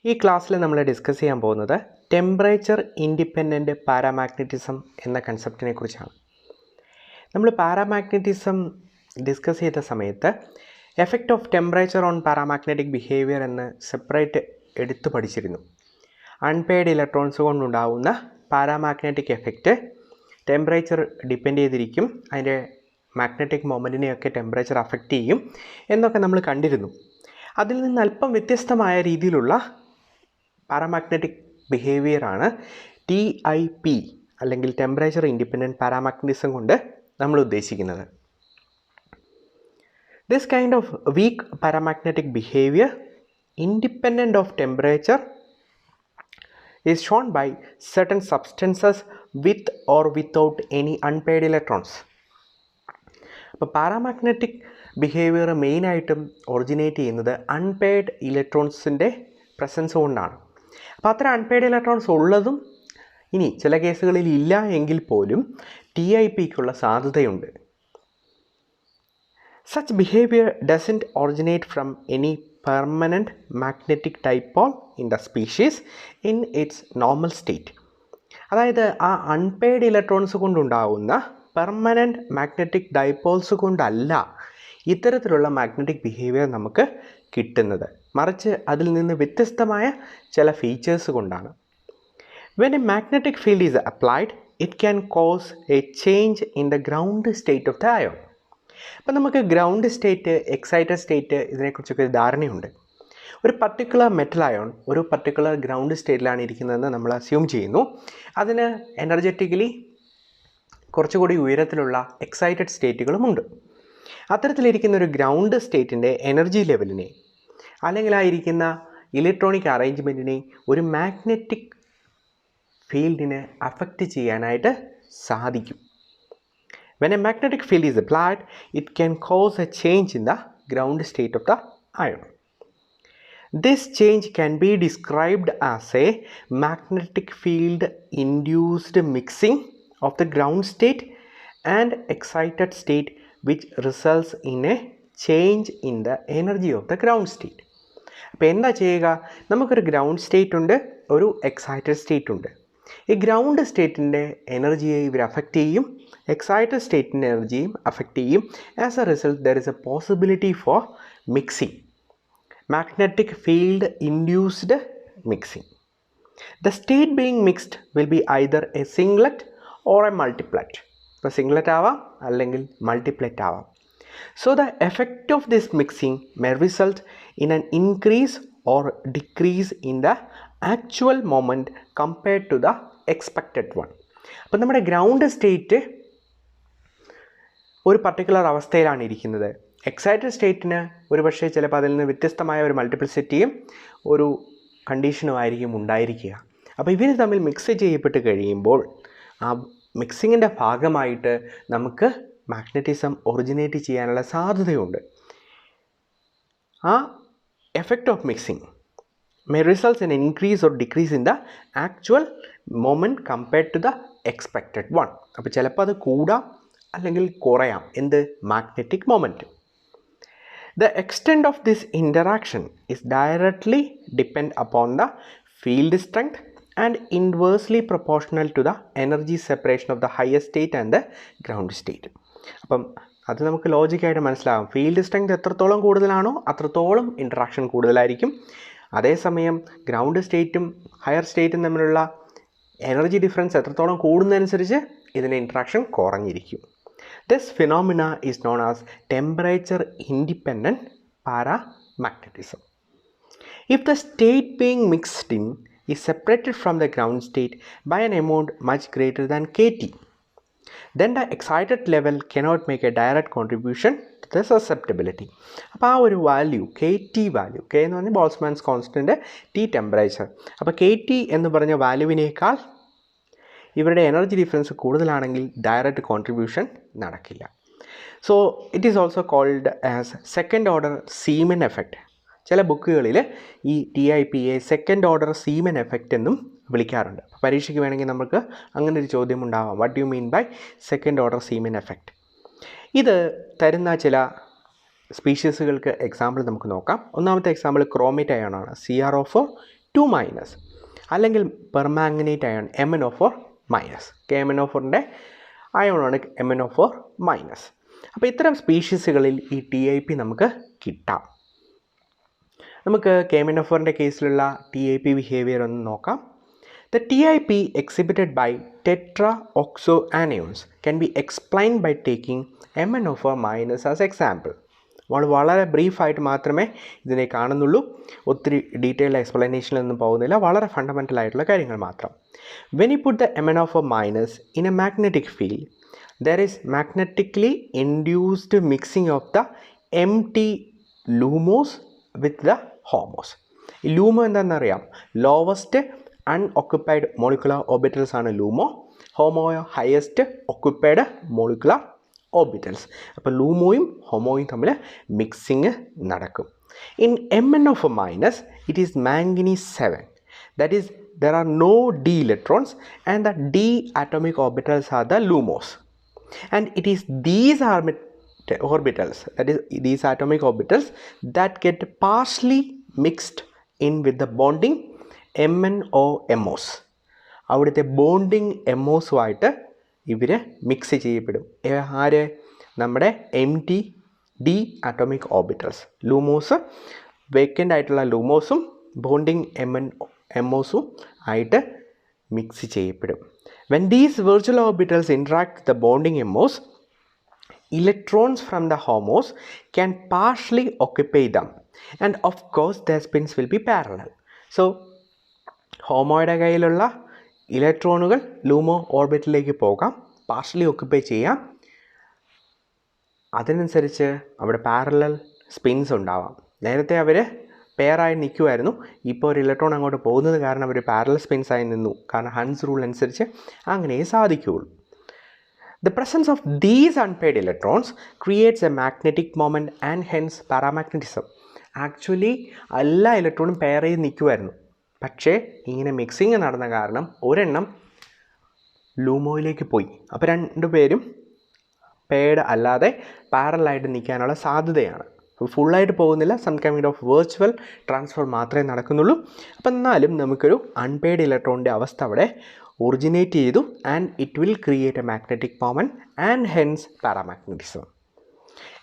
ഈ ക്ലാസ്സിൽ നമ്മൾ ഡിസ്കസ് ചെയ്യാൻ പോകുന്നത് ടെമ്പറേച്ചർ ഇൻഡിപെൻഡൻറ്റ് പാരാമാഗ്നറ്റിസം എന്ന കൺസെപ്റ്റിനെ കുറിച്ചാണ്. നമ്മൾ പാരാമാഗ്നറ്റിസം ഡിസ്കസ് ചെയ്ത സമയത്ത് effect of temperature on paramagnetic behaviour എന്ന് സെപ്പറേറ്റ് എടുത്തു പഠിച്ചിരുന്നു. അൺപെയ്ഡ് ഇലക്ട്രോൺസ് കൊണ്ടുണ്ടാകുന്ന പാരാമാഗ്നറ്റിക് എഫക്റ്റ് ടെമ്പറേച്ചർ ഡിപ്പെൻഡ് ചെയ്തിരിക്കും, അതിൻ്റെ മാഗ്നറ്റിക് മൊമെൻറ്റിനെയൊക്കെ ടെമ്പറേച്ചർ അഫക്റ്റ് ചെയ്യും എന്നൊക്കെ നമ്മൾ കണ്ടിരുന്നു. അതിൽ നിന്ന് അല്പം വ്യത്യസ്തമായ രീതിയിലുള്ള പാരാമാഗ്നറ്റിക് ബിഹേവിയറാണ് TIP അല്ലെങ്കിൽ ടെമ്പറേച്ചർ ഇൻഡിപെൻഡൻറ്റ് പാരാമാഗ്നറ്റിസം കൊണ്ട് നമ്മൾ ഉദ്ദേശിക്കുന്നത്. This kind of weak paramagnetic behavior independent of temperature is shown by certain substances with or without any unpaired electrons. അപ്പോൾ പാരാമാഗ്നറ്റിക് ബിഹേവിയർ മെയിനായിട്ടും ഒറിജിനേറ്റ് ചെയ്യുന്നത് അൺപെയ്ഡ് ഇലക്ട്രോൺസിൻ്റെ പ്രസൻസ് കൊണ്ടാണ്. അപ്പോൾ അത്ര അൺപെയ്ഡ് ഇലക്ട്രോൺസ് ഉള്ളതും ഇനി ചില കേസുകളിൽ ഇല്ല എങ്കിൽ പോലും TIPക്കുള്ള സാധ്യതയുണ്ട്. Such behavior doesn't originate from any permanent magnetic dipole in the species in its normal state. അതായത് ആ അൺപെയ്ഡ് ഇലക്ട്രോൺസ് കൊണ്ടുണ്ടാകുന്ന പെർമനൻറ്റ് മാഗ്നറ്റിക് ഡൈപോൾസ് കൊണ്ടല്ല ഇത്തരത്തിലുള്ള മാഗ്നറ്റിക് ബിഹേവിയർ നമുക്ക് കിട്ടുന്നത്, മറിച്ച് അതിൽ നിന്ന് വ്യത്യസ്തമായ ചില ഫീച്ചേഴ്സ് കൊണ്ടാണ്. When a magnetic field is applied, it can cause a change in the ground state of the ion. അപ്പം നമുക്ക് ഗ്രൗണ്ട് സ്റ്റേറ്റ്, എക്സൈറ്റഡ് സ്റ്റേറ്റ് ഇതിനെക്കുറിച്ചൊക്കെ ഒരു ധാരണയുണ്ട്. ഒരു പർട്ടിക്കുലർ മെറ്റൽ അയോൺ ഒരു പർട്ടിക്കുലർ ഗ്രൗണ്ട് സ്റ്റേറ്റിലാണ് ഇരിക്കുന്നതെന്ന് നമ്മൾ അസ്യൂം ചെയ്യുന്നു. അതിന് എനർജറ്റിക്കലി കുറച്ചുകൂടി ഉയരത്തിലുള്ള എക്സൈറ്റഡ് സ്റ്റേറ്റുകളുമുണ്ട്. അത്തരത്തിലിരിക്കുന്ന ഒരു ഗ്രൗണ്ട് സ്റ്റേറ്റിൻ്റെ എനർജി ലെവലിനെ അല്ലെങ്കിൽ ആ ഇരിക്കുന്ന ഇലക്ട്രോണിക് അറേഞ്ച്മെൻറ്റിനെ ഒരു മാഗ്നറ്റിക് ഫീൽഡിനെ അഫക്റ്റ് ചെയ്യാനായിട്ട് സാധിക്കും. When a magnetic field is applied, it can cause a change in the ground state of the ion. This change can be described as a magnetic field induced mixing of the ground state and excited state, which results in a change in the energy of the ground state. അപ്പോൾ എന്താ ചെയ്യുക? നമുക്കൊരു ground state ഉണ്ട്, ഒരു excited state ഉണ്ട്. ഈ ground സ്റ്റേറ്റിൻ്റെ എനർജിയെ ഇവർ affect ചെയ്യും, എക്സൈറ്റഡ് സ്റ്റേറ്റിൻ്റെ എനർജിയും അഫക്റ്റ് ചെയ്യും. As a result there is a possibility for mixing, magnetic field induced mixing. The state being mixed will be either a singlet or a multiplet. ഇപ്പോൾ singlet ആവാം അല്ലെങ്കിൽ multiplet ആവാം. So the effect of this mixing may result in an increase or decrease in the actual moment compared to the expected one. അപ്പം നമ്മുടെ ground state ഒരു particular അവസ്ഥയിലാണ് ഇരിക്കുന്നത്. Excited സ്റ്റേറ്റിന് ഒരുപക്ഷെ ചിലപ്പോൾ അതിൽ നിന്ന് വ്യത്യസ്തമായ ഒരു മൾട്ടിപ്ലിസിറ്റിയും ഒരു കണ്ടീഷനുമായിരിക്കും ഉണ്ടായിരിക്കുക. അപ്പോൾ ഇവർ തമ്മിൽ മിക്സ് ചെയ്യപ്പെട്ട് കഴിയുമ്പോൾ ആ മിക്സിങ്ങിൻ്റെ ഭാഗമായിട്ട് നമുക്ക് മാഗ്നറ്റിസം ഒറിജിനേറ്റ് ചെയ്യാനുള്ള സാധ്യതയുണ്ട്. ആ effect of mixing may result in an increase or decrease in the actual moment compared to the expected one. അപ്പോൾ ചിലപ്പോൾ അത് കൂടാം അല്ലെങ്കിൽ കുറയാം എന്ത് magnetic moment. The extent of this interaction is directly depend upon the field strength and inversely proportional to the energy separation of the higher state and the ground state. അപ്പം അത് നമുക്ക് ലോജിക്കായിട്ട് മനസ്സിലാകും. ഫീൽഡ് സ്ട്രെങ്ത് എത്രത്തോളം കൂടുതലാണോ അത്രത്തോളം interaction കൂടുതലായിരിക്കും. അതേസമയം ground സ്റ്റേറ്റും higher സ്റ്റേറ്റും തമ്മിലുള്ള എനർജി ഡിഫറൻസ് എത്രത്തോളം കൂടുന്നതനുസരിച്ച് ഇതിൻ്റെ ഇൻട്രാക്ഷൻ കുറഞ്ഞിരിക്കും. This phenomena is known as temperature independent paramagnetism. If the state being mixed in is separated from the ground state by an amount much greater than KT, then the excited level cannot make a direct contribution to the susceptibility. അപ്പോൾ ആ ഒരു value KT value, K എന്ന് പറഞ്ഞാൽ Boltzmann's constant, T temperature. അപ്പോൾ KT എന്ന് പറഞ്ഞ വാല്യൂവിനേക്കാൾ ഇവരുടെ എനർജി ഡിഫറൻസ് കൂടുതലാണെങ്കിൽ ഡയറക്റ്റ് കോൺട്രിബ്യൂഷൻ നടക്കില്ല. So it is also called as second order Zeeman effect. ചില ബുക്കുകളിൽ ഈ TIPയെ സെക്കൻഡ് ഓർഡർ സീമൻ എഫക്റ്റ് എന്നും വിളിക്കാറുണ്ട്. പരീക്ഷയ്ക്ക് വേണമെങ്കിൽ നമുക്ക് അങ്ങനെ ഒരു ചോദ്യം ഉണ്ടാവാം, what do you mean by second order Zeeman effect. ഇത് തരുന്ന ചില സ്പീഷീസുകൾക്ക് എക്സാമ്പിൾ നമുക്ക് നോക്കാം. ഒന്നാമത്തെ എക്സാമ്പിൾ ക്രോമേറ്റ് അയോണാണ്, CrO4 2 മൈനസ്, അല്ലെങ്കിൽ പെർമാംഗനേറ്റ് അയോൺ MnO4 മൈനസ്. KMnO4ൻ്റെ അയോണാണ് MnO4 മൈനസ്. അപ്പോൾ ഇത്തരം സ്പീഷീസുകളിൽ ഈ TiP നമുക്ക് കിട്ടാം. നമുക്ക് KMnO4ൻ്റെ കേസിലുള്ള TiP ബിഹേവിയർ ഒന്ന് നോക്കാം. The TiP exhibited by tetraoxoanions can be explained by taking MnO4 minus as example. വളരെ ബ്രീഫായിട്ട് മാത്രമേ ഇതിനെ കാണുന്നുള്ളൂ, ഒത്തിരി ഡീറ്റെയിൽഡ് എക്സ്പ്ലനേഷനിലൊന്നും പോകുന്നില്ല, വളരെ ഫണ്ടമെൻ്റൽ ആയിട്ടുള്ള കാര്യങ്ങൾ മാത്രം. When you put the MnO4 minus in a magnetic field, there is magnetically induced mixing of the empty LUMOs with the HOMOs. ഈ LUMO എന്താണെന്നറിയാം, ലോവസ്റ്റ് അൺഒക്യുപ്പൈഡ് മോളിക്കുലർ ഓർബിറ്റൽസ് ആണ് LUMO. HOMO highest occupied molecular orbitals. അപ്പോൾ ലൂമോയും ഹോമോയും തമ്മിൽ mixing നടക്കും. In MnO4 minus it is manganese 7. That is there are no d electrons and the d atomic orbitals are the LUMOs, and it is these orbitals, that is these atomic orbitals, that get partially mixed in with the bonding MnO-MOs. അവിടുത്തെ bonding എമോസുമായിട്ട് ഇവർ mix ചെയ്യപ്പെടും. ആര്? നമ്മുടെ MT-D atomic orbitals. Lumos vacant ആയിട്ടുള്ള ലൂമോസും bonding MnO-MOസും ആയിട്ട് mix ചെയ്യപ്പെടും. When these virtual orbitals interact with the bonding MOs, electrons from the HOMOs can partially occupy them, and of course their spins will be parallel. So ഹോമോയുടെ കയ്യിലുള്ള ഇലക്ട്രോണുകൾ LUMO ഓർബിറ്റിലേക്ക് പോകാം, partially occupy ചെയ്യാം. അതിനനുസരിച്ച് അവിടെ parallel sphinx ഉണ്ടാവാം. നേരത്തെ അവർ പെയറായി നിൽക്കുമായിരുന്നു, ഇപ്പോൾ ഒരു ഇലക്ട്രോൺ അങ്ങോട്ട് പോകുന്നത് കാരണം അവർ പാരലൽ സ്പിൻസായി നിന്നു. കാരണം ഹൺസ് റൂൾ അനുസരിച്ച് അങ്ങനെയേ സാധിക്കുകയുള്ളൂ. The presence of these unpaired electrons creates a magnetic moment and hence paramagnetism. Actually എല്ലാ ഇലക്ട്രോണും പെയർ ചെയ്ത് നിൽക്കുമായിരുന്നു, പക്ഷേ ഇങ്ങനെ മിക്സിങ് നടന്ന കാരണം ഒരെണ്ണം ലൂമോയിലേക്ക് പോയി. അപ്പോൾ രണ്ടുപേരും പെയർഡ് അല്ലാതെ പാരലായിട്ട് നിൽക്കാനുള്ള സാധ്യതയാണ്. ഫുള്ളായിട്ട് പോകുന്നില്ല, some kind of virtual transfer മാത്രമേ നടക്കുന്നുള്ളൂ. അപ്പം എന്നാലും നമുക്കൊരു അൺപെയ്ഡ് ഇലക്ട്രോണിൻ്റെ അവസ്ഥ അവിടെ ഒറിജിനേറ്റ് ചെയ്തു, and it will create A magnetic moment and hence paramagnetism.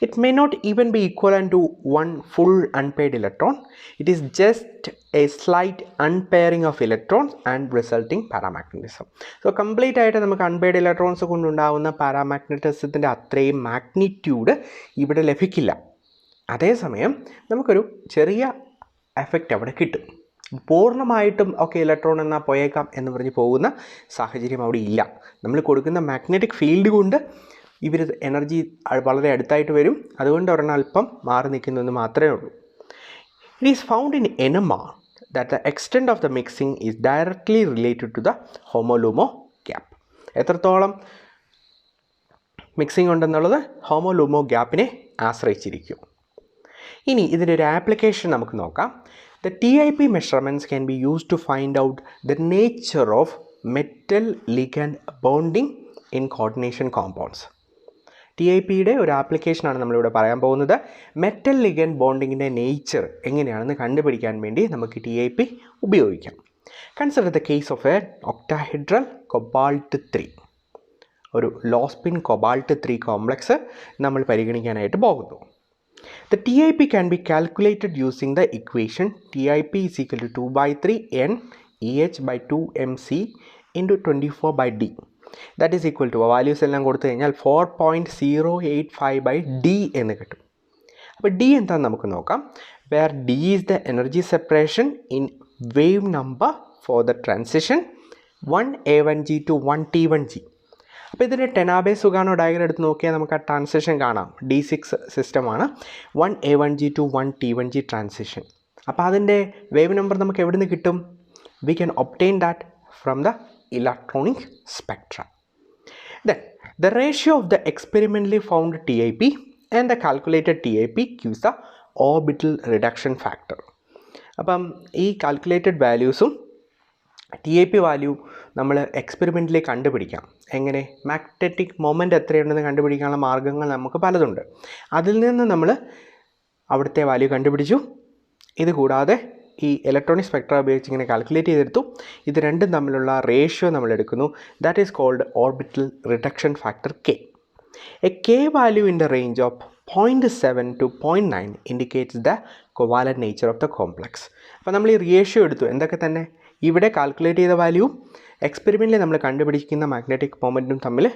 It may not even be equivalent to one full unpaired electron. It is just a slight unpairing of electrons and resulting paramagnetism. So complete ആയിട്ട് നമുക്ക് unpaired electrons കൊണ്ടുണ്ടാകുന്ന പാരാമാഗ്നറ്റിസത്തിൻ്റെ അത്രയും magnitude ഇവിടെ ലഭിക്കില്ല. അതേസമയം നമുക്കൊരു ചെറിയ effect അവിടെ കിട്ടും. പൂർണ്ണമായിട്ടും ഒക്കെ ഇലക്ട്രോൺ എന്നാൽ പോയേക്കാം എന്ന് പറഞ്ഞ് പോകുന്ന സാഹചര്യം അവിടെ ഇല്ല. നമ്മൾ കൊടുക്കുന്ന മാഗ്നറ്റിക് ഫീൽഡ് കൊണ്ട് ഇവർ എനർജി വളരെ അടുത്തായിട്ട് വരും, അതുകൊണ്ട് ഒരെണ്ണം അല്പം മാറി നിൽക്കുന്നതെന്ന് മാത്രമേ ഉള്ളൂ. It is found in NMR that the extent of the mixing is directly related to the HOMO-LUMO gap. എത്രത്തോളം മിക്സിംഗ് ഉണ്ടെന്നുള്ളത് HOMO-LUMO ഗ്യാപ്പിനെ ആശ്രയിച്ചിരിക്കും. ഇനി ഇതിൻ്റെ ഒരു ആപ്ലിക്കേഷൻ നമുക്ക് നോക്കാം. The TiP measurements can be used to find out the nature of metal ligand bonding in coordination compounds. TiPയുടെ ഒരു ആപ്ലിക്കേഷനാണ് നമ്മളിവിടെ പറയാൻ പോകുന്നത്. മെറ്റൽ ലിഗൻഡ് ബോണ്ടിങ്ങിൻ്റെ നേച്ചർ എങ്ങനെയാണെന്ന് കണ്ടുപിടിക്കാൻ വേണ്ടി നമുക്ക് TiP ഉപയോഗിക്കാം. Consider the case of A octahedral Cobalt 3. ഒരു ലോ സ്പിൻ Cobalt 3 കോംപ്ലക്സ് നമ്മൾ പരിഗണിക്കാനായിട്ട് പോകുന്നു. The TiP can be calculated using the equation TiP is equal to 2/3 n EH/2mc into 24/d. That is equal to values എല്ലാം കൊടുത്തു കഴിഞ്ഞാൽ 4.085/d എന്ന് കിട്ടും. അപ്പോൾ d എന്താണെന്ന് നമുക്ക് നോക്കാം. Where d is the energy separation in wave number for the transition 1A1G to 1T1G. അപ്പോൾ ഇതിൻ്റെ ടെനാബെ സുഗാനോ ഡയഗ്രം എടുത്ത് നോക്കിയാൽ നമുക്ക് ആ ട്രാൻസിഷൻ കാണാം. D6 സിസ്റ്റമാണ് 1A1G to 1T1G ട്രാൻസിഷൻ. അപ്പോൾ അതിൻ്റെ വേവ് നമ്പർ നമുക്ക് എവിടെ നിന്ന് കിട്ടും? We can obtain that from the electronic spectra. Then the ratio of the experimentally found TiP and the calculated TiP gives the orbital reduction factor. അപ്പം ഈ calculated വാല്യൂസും TiP value നമ്മൾ എക്സ്പെരിമെൻ്റിൽ കണ്ടുപിടിക്കാം. എങ്ങനെ? മാഗ്നറ്റിക് മൊമെൻ്റ് എത്രയുണ്ടെന്ന് കണ്ടുപിടിക്കാനുള്ള മാർഗ്ഗങ്ങൾ നമുക്ക് പലതുണ്ട്. അതിൽ നിന്ന് നമ്മൾ അവിടുത്തെ വാല്യൂ കണ്ടുപിടിച്ചു. ഇത് കൂടാതെ ഈ ഇലക്ട്രോണിക് സ്പെക്ട്ര ഉപയോഗിച്ച് ഇങ്ങനെ കാൽക്കുലേറ്റ് ചെയ്തെടുത്തു. ഇത് രണ്ടും തമ്മിലുള്ള റേഷ്യോ നമ്മൾ എടുക്കുന്നു. That is called orbital reduction factor K. A K value in the range of 0.7 to 0.9 indicates the covalent nature of the complex. അപ്പോൾ നമ്മൾ ഈ റേഷ്യോ എടുത്തു. എന്തൊക്കെ തന്നെ ഇവിടെ കാൽക്കുലേറ്റ് ചെയ്ത വാല്യൂവും എക്സ്പെരിമെൻറ്റിൽ നമ്മൾ കണ്ടുപിടിക്കുന്ന മാഗ്നറ്റിക് മൊമെൻറ്റും തമ്മിൽ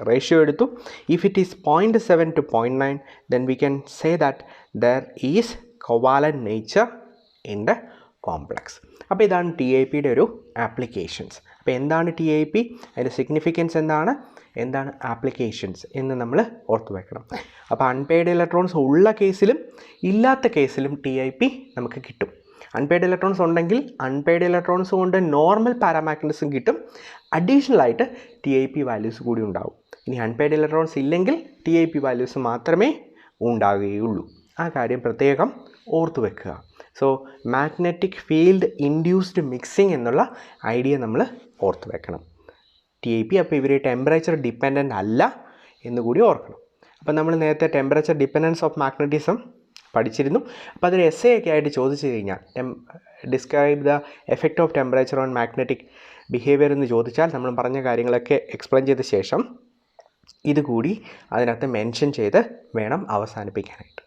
റേഷ്യോ എടുത്തു. If it is 0.7 to 0.9 then we can say that there is covalent nature in the complex. അപ്പോൾ ഇതാണ് TIPയുടെ ഒരു ആപ്ലിക്കേഷൻസ്. അപ്പോൾ എന്താണ് TIP, അതിൻ്റെ സിഗ്നിഫിക്കൻസ് എന്താണ് ആപ്ലിക്കേഷൻസ് എന്ന് നമ്മൾ ഓർത്ത് വെക്കണം. അപ്പോൾ അൺപെയ്ഡ് ഇലക്ട്രോൺസ് ഉള്ള കേസിലും ഇല്ലാത്ത കേസിലും TIP നമുക്ക് കിട്ടും. അൺപെയ്ഡ് ഇലക്ട്രോൺസ് ഉണ്ടെങ്കിൽ അൺപെയ്ഡ് ഇലക്ട്രോൺസ് കൊണ്ട് നോർമൽ പാരാമാഗ്നറ്റിസം കിട്ടും. അഡീഷണൽ ആയിട്ട് TIP വാല്യൂസ് കൂടി ഉണ്ടാവും. ഇനി അൺപെയ്ഡ് ഇലക്ട്രോൺസ് ഇല്ലെങ്കിൽ TIP വാല്യൂസ് മാത്രമേ ഉണ്ടാകുകയുള്ളൂ. ആ കാര്യം പ്രത്യേകം ഓർത്തു വെക്കുക. So magnetic field induced mixing എന്നുള്ള ഐഡിയ നമ്മൾ ഓർത്ത് വെക്കണം. TIP അപ്പോൾ ഇവർ ടെമ്പറേച്ചർ ഡിപ്പെൻഡൻ്റ് അല്ല എന്നുകൂടി ഓർക്കണം. അപ്പോൾ നമ്മൾ നേരത്തെ ടെമ്പറേച്ചർ ഡിപ്പെൻഡൻസ് ഓഫ് മാഗ്നറ്റിസം പഠിച്ചിരുന്നു. അപ്പോൾ അതൊരു essay ഒക്കെ ആയിട്ട് ചോദിച്ചു കഴിഞ്ഞാൽ describe the effect of temperature on magnetic behaviour എന്ന് ചോദിച്ചാൽ നമ്മൾ പറഞ്ഞ കാര്യങ്ങളൊക്കെ എക്സ്പ്ലെയിൻ ചെയ്ത ശേഷം ഇതുകൂടി അതിനകത്ത് മെൻഷൻ ചെയ്ത് വേണം അവസാനിപ്പിക്കാനായിട്ട്.